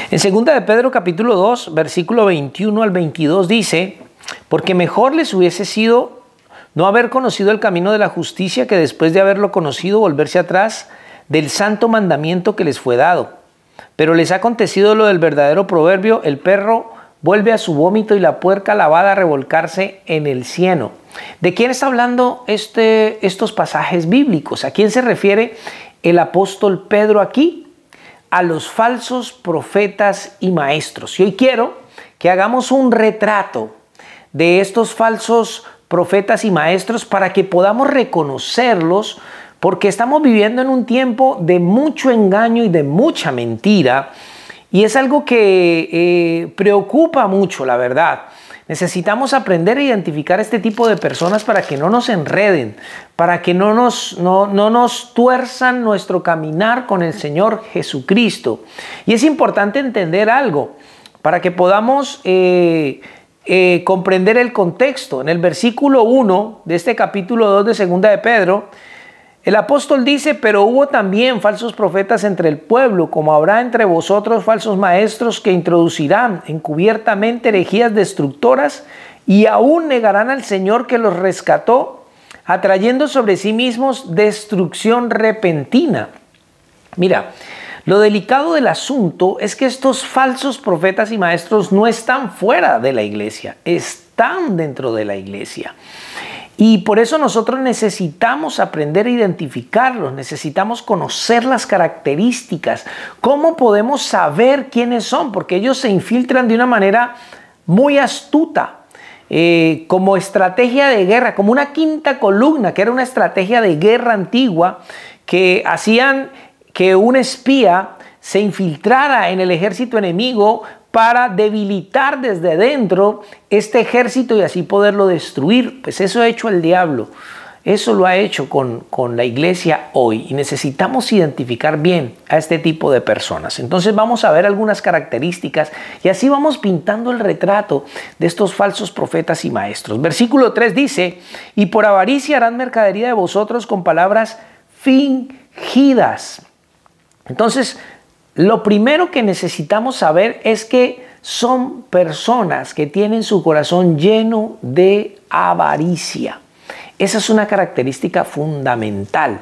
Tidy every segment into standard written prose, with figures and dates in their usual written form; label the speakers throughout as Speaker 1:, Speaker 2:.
Speaker 1: En 2 de Pedro capítulo 2, versículo 21 al 22 dice: porque mejor les hubiese sido no haber conocido el camino de la justicia que después de haberlo conocido volverse atrás del santo mandamiento que les fue dado. Pero les ha acontecido lo del verdadero proverbio: el perro vuelve a su vómito y la puerca lavada a revolcarse en el cieno. ¿De quién está hablando estos pasajes bíblicos? ¿A quién se refiere el apóstol Pedro aquí? A los falsos profetas y maestros. Y hoy quiero que hagamos un retrato de estos falsos profetas y maestros para que podamos reconocerlos, porque estamos viviendo en un tiempo de mucho engaño y de mucha mentira, y es algo que preocupa mucho, la verdad. Necesitamos aprender a identificar este tipo de personas para que no nos enreden, para que no nos tuerzan nuestro caminar con el Señor Jesucristo. Y es importante entender algo para que podamos comprender el contexto. En el versículo 1 de este capítulo 2 de 2 de Pedro, el apóstol dice: pero hubo también falsos profetas entre el pueblo, como habrá entre vosotros falsos maestros que introducirán encubiertamente herejías destructoras y aún negarán al Señor que los rescató, atrayendo sobre sí mismos destrucción repentina. Mira, lo delicado del asunto es que estos falsos profetas y maestros no están fuera de la iglesia, están dentro de la iglesia. Y por eso nosotros necesitamos aprender a identificarlos, necesitamos conocer las características. ¿Cómo podemos saber quiénes son? Porque ellos se infiltran de una manera muy astuta, como estrategia de guerra, como una quinta columna, que era una estrategia de guerra antigua, que hacían que un espía se infiltrara en el ejército enemigo para debilitar desde dentro este ejército y así poderlo destruir. Pues eso ha hecho el diablo, eso lo ha hecho con la iglesia hoy, y necesitamos identificar bien a este tipo de personas. Entonces vamos a ver algunas características y así vamos pintando el retrato de estos falsos profetas y maestros. Versículo 3 dice: y por avaricia harán mercadería de vosotros con palabras fingidas. Entonces, lo primero que necesitamos saber es que son personas que tienen su corazón lleno de avaricia. Esa es una característica fundamental.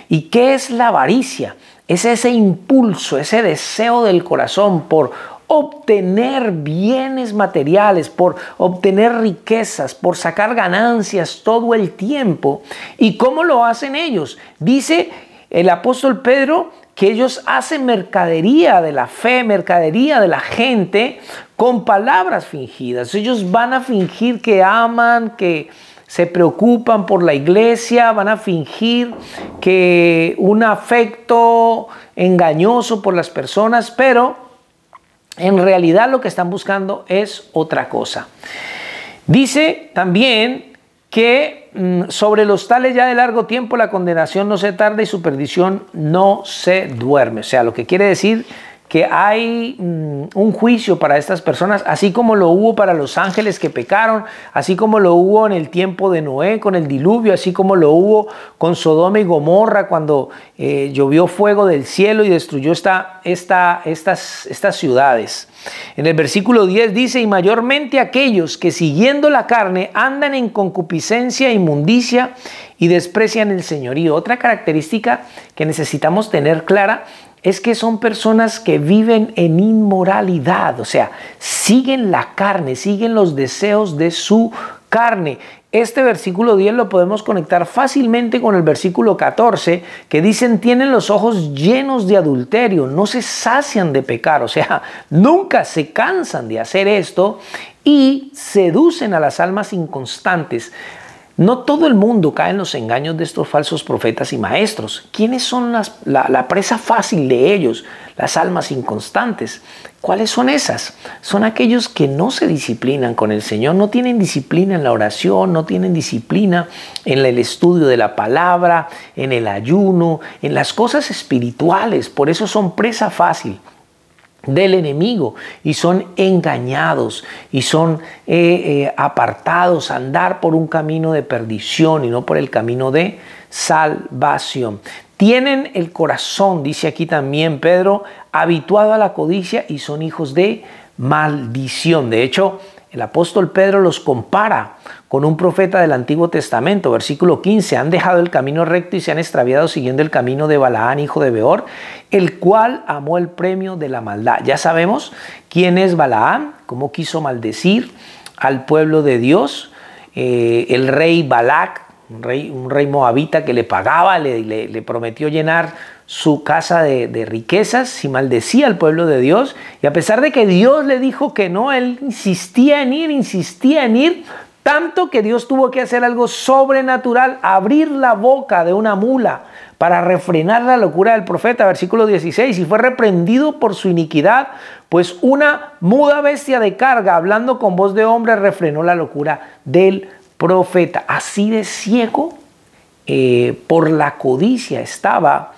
Speaker 1: ¿Y qué es la avaricia? Es ese impulso, ese deseo del corazón por obtener bienes materiales, por obtener riquezas, por sacar ganancias todo el tiempo. ¿Y cómo lo hacen ellos? Dice el apóstol Pedro que ellos hacen mercadería de la fe, mercadería de la gente con palabras fingidas. Ellos van a fingir que aman, que se preocupan por la iglesia, van a fingir que un afecto engañoso por las personas, pero en realidad lo que están buscando es otra cosa. Dice también que sobre los tales ya de largo tiempo la condenación no se tarda y su perdición no se duerme. O sea, lo que quiere decir que hay un juicio para estas personas, así como lo hubo para los ángeles que pecaron, así como lo hubo en el tiempo de Noé con el diluvio, así como lo hubo con Sodoma y Gomorra cuando llovió fuego del cielo y destruyó estas ciudades. En el versículo 10 dice: y mayormente aquellos que siguiendo la carne andan en concupiscencia e inmundicia y desprecian el señorío. Otra característica que necesitamos tener clara es que son personas que viven en inmoralidad, o sea, siguen la carne, siguen los deseos de su carne. Este versículo 10 lo podemos conectar fácilmente con el versículo 14, que dicen: tienen los ojos llenos de adulterio, no se sacian de pecar, o sea, nunca se cansan de hacer esto y seducen a las almas inconstantes. No todo el mundo cae en los engaños de estos falsos profetas y maestros. ¿Quiénes son la presa fácil de ellos? Las almas inconstantes. ¿Cuáles son esas? Son aquellos que no se disciplinan con el Señor, no tienen disciplina en la oración, no tienen disciplina en el estudio de la palabra, en el ayuno, en las cosas espirituales. Por eso son presa fácil del enemigo y son engañados y son apartados a andar por un camino de perdición y no por el camino de salvación. Tienen el corazón, dice aquí también Pedro, habituado a la codicia y son hijos de maldición. De hecho, el apóstol Pedro los compara con un profeta del Antiguo Testamento. Versículo 15, han dejado el camino recto y se han extraviado siguiendo el camino de Balaán, hijo de Beor, el cual amó el premio de la maldad. Ya sabemos quién es Balaán, cómo quiso maldecir al pueblo de Dios. El rey Balac, un rey moabita que le pagaba, le prometió llenar su casa de riquezas y maldecía al pueblo de Dios. Y a pesar de que Dios le dijo que no, él insistía en ir, tanto que Dios tuvo que hacer algo sobrenatural, abrir la boca de una mula para refrenar la locura del profeta. Versículo 16, y fue reprendido por su iniquidad, pues una muda bestia de carga, hablando con voz de hombre, refrenó la locura del profeta. Así de ciego por la codicia estaba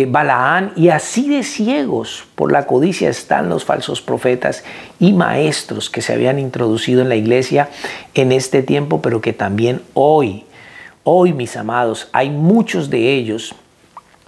Speaker 1: Balaán, y así de ciegos por la codicia están los falsos profetas y maestros que se habían introducido en la iglesia en este tiempo, pero que también hoy, mis amados, hay muchos de ellos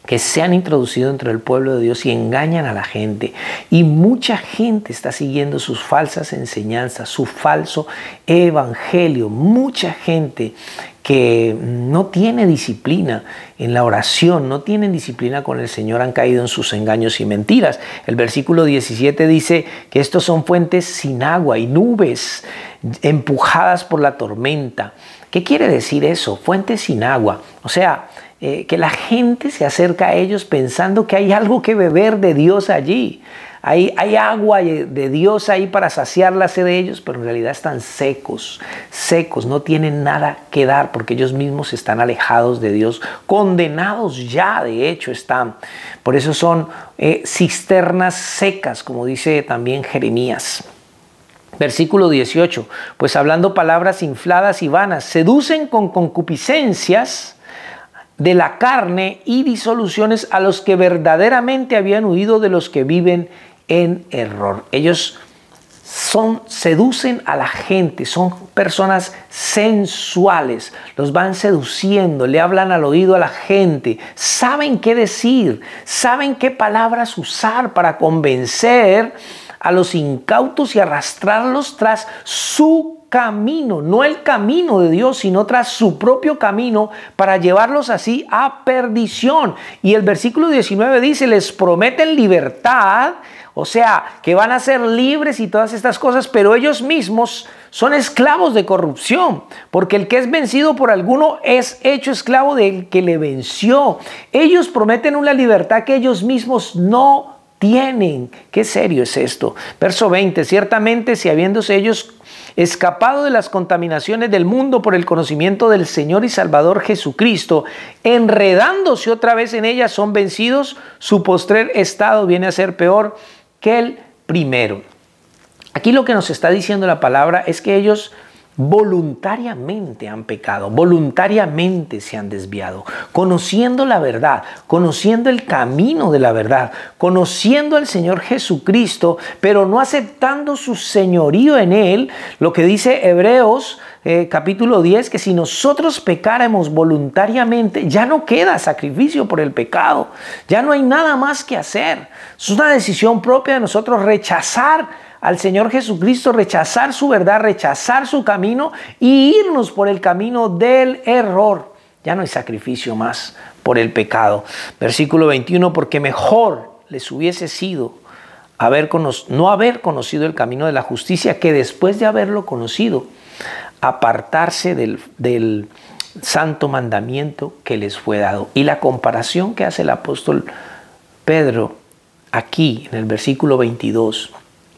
Speaker 1: que se han introducido entre el pueblo de Dios y engañan a la gente. Y mucha gente está siguiendo sus falsas enseñanzas, su falso evangelio. Mucha gente que no tiene disciplina en la oración, no tienen disciplina con el Señor, han caído en sus engaños y mentiras. El versículo 17 dice que estos son fuentes sin agua y nubes empujadas por la tormenta. ¿Qué quiere decir eso? Fuentes sin agua. O sea, que la gente se acerca a ellos pensando que hay algo que beber de Dios allí. Hay agua de Dios ahí para saciar la sed de ellos, pero en realidad están secos, no tienen nada que dar porque ellos mismos están alejados de Dios, condenados ya de hecho están. Por eso son cisternas secas, como dice también Jeremías. Versículo 18, pues hablando palabras infladas y vanas, seducen con concupiscencias de la carne y disoluciones a los que verdaderamente habían huido de los que viven en error. Ellos seducen a la gente, son personas sensuales, los van seduciendo, le hablan al oído a la gente, saben qué decir, saben qué palabras usar para convencer a los incautos y arrastrarlos tras su camino, no el camino de Dios, sino tras su propio camino, para llevarlos así a perdición. Y el versículo 19 dice, les prometen libertad, o sea, que van a ser libres y todas estas cosas, pero ellos mismos son esclavos de corrupción, porque el que es vencido por alguno es hecho esclavo del que le venció. Ellos prometen una libertad que ellos mismos no tienen. Qué serio es esto. Verso 20, ciertamente si habiéndose ellos escapado de las contaminaciones del mundo por el conocimiento del Señor y Salvador Jesucristo, enredándose otra vez en ellas, son vencidos, su postrer estado viene a ser peor que el primero. Aquí lo que nos está diciendo la palabra es que ellos voluntariamente han pecado, voluntariamente se han desviado, conociendo la verdad, conociendo el camino de la verdad, conociendo al Señor Jesucristo, pero no aceptando su señorío en Él. Lo que dice Hebreos capítulo 10, que si nosotros pecáramos voluntariamente, ya no queda sacrificio por el pecado, ya no hay nada más que hacer. Es una decisión propia de nosotros rechazar al Señor Jesucristo, rechazar su verdad, rechazar su camino y irnos por el camino del error. Ya no hay sacrificio más por el pecado. Versículo 21, porque mejor les hubiese sido no haber conocido el camino de la justicia, que después de haberlo conocido, apartarse del santo mandamiento que les fue dado. Y la comparación que hace el apóstol Pedro aquí en el versículo 22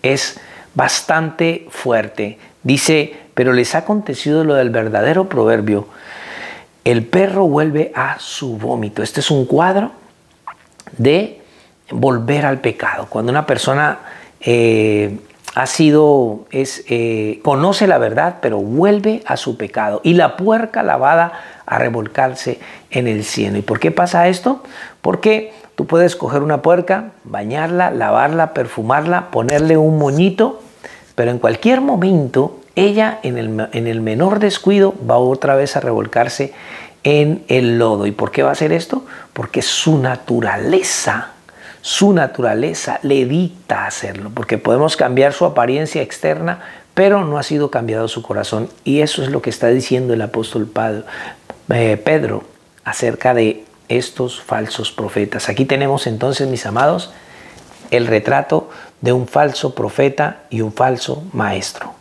Speaker 1: es bastante fuerte. Dice, pero les ha acontecido lo del verdadero proverbio, el perro vuelve a su vómito. Este es un cuadro de volver al pecado. Cuando una persona conoce la verdad, pero vuelve a su pecado. Y la puerca lavada a revolcarse en el cieno. ¿Y por qué pasa esto? Porque tú puedes coger una puerca, bañarla, lavarla, perfumarla, ponerle un moñito, pero en cualquier momento ella en el menor descuido va otra vez a revolcarse en el lodo. ¿Y por qué va a hacer esto? Porque su naturaleza su naturaleza le dicta hacerlo, porque podemos cambiar su apariencia externa, pero no ha sido cambiado su corazón. Y eso es lo que está diciendo el apóstol Pedro acerca de estos falsos profetas. Aquí tenemos entonces, mis amados, el retrato de un falso profeta y un falso maestro.